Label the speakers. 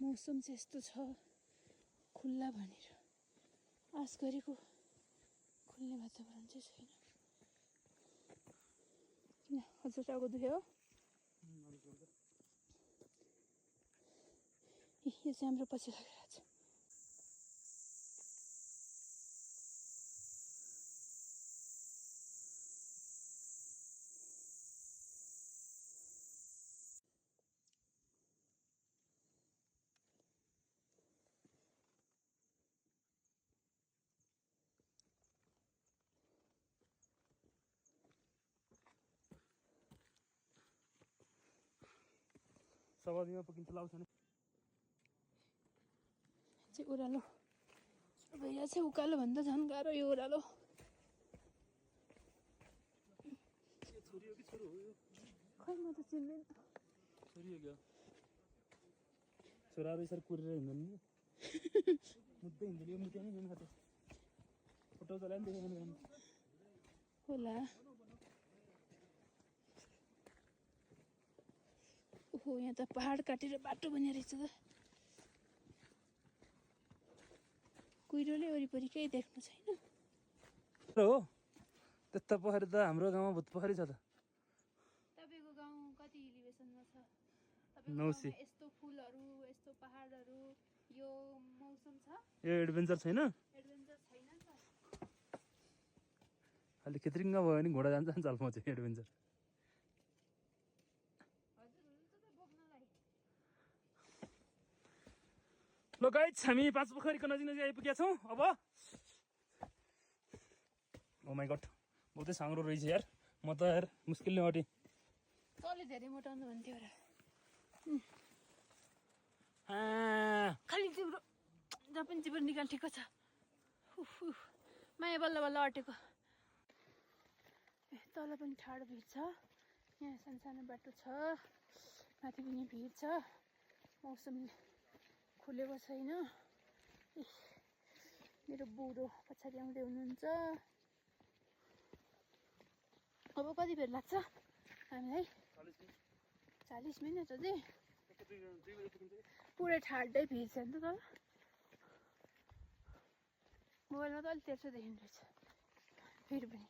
Speaker 1: मौसम चाहिँ यस्तो छ खुल्ला भनेर आश गरेको खुल्ने वातावरण चाहिँ छैन। किन हजुर टाउको दुख्यो? यो चाहिँ हाम्रो पछि लागेर छ।
Speaker 2: सवादीमा पकिन्छ लाउँछ नि
Speaker 1: चाहिँ ओह्रालो भैया चाहिँ उकालो भन्दा झन् गाह्रो यो ओह्रालो।
Speaker 2: छोरी हो कि छोरो हो यो?
Speaker 1: खै म त चिन्दैन।
Speaker 2: छोरी हो क्या? छोराहरू यसरी कुरेर हिँड्दैन नि मुद्दै हिँड्दैन यो मुद्दै नि खाते फोटो चलायो नि देखेन
Speaker 1: होला। ओहो यहाँ त पहाड काटेर बाटो बनिया रहेछ त। कुहिरोले वरिपरि केही देख्नु छैन।
Speaker 2: हो त्यस्तो पोखरी त हाम्रो गाउँमा भूत पोखरी छ त।
Speaker 1: तपाईँको गाउँ कति इलिभेसनमा छ?
Speaker 2: 900।
Speaker 1: यस्तो फुलहरू यस्तो पहाडहरू यो मौसम छ?
Speaker 2: यो एडभेन्चर छैन?
Speaker 1: एडभेन्चर छैन नि त।
Speaker 2: अलि खित्रिङ्ग भयो भने घोडा जान्छ नि चालमा चाहिँ एडभेन्चर।
Speaker 1: हजुर हुन्छ त बोक्नलाई।
Speaker 2: ल गाइस हामी पाँच पोखरीको नजिक नजिक आइपुगेका छौँ अब। ओ माई गड बहुतै साङ्ग्रो रहेछ यार। म त यार मुस्किलले अटेँ।
Speaker 1: तँले धेरै मोटाउनु भन्थ्यो र। खालि जिब्रो जहाँ पनि जिब्रो निकाल ठिक्क छ। माया बल्ल बल्ल अटेको। तल पनि ठाडो भिड छ। यहाँ सानो बाटो छ। माथि पनि भिड छ। मौसम खुलेको छैन। मेरो बुढो पछाडि आउँदै हुनुहुन्छ। अब कति बेर लाग्छ हामीलाई? 40 मिनट अझै। पुरै ठाडै भिड छ नि त तल। मोबाइलमा त अलिक तेर्सो देखिँदो रहेछ फेरि पनि।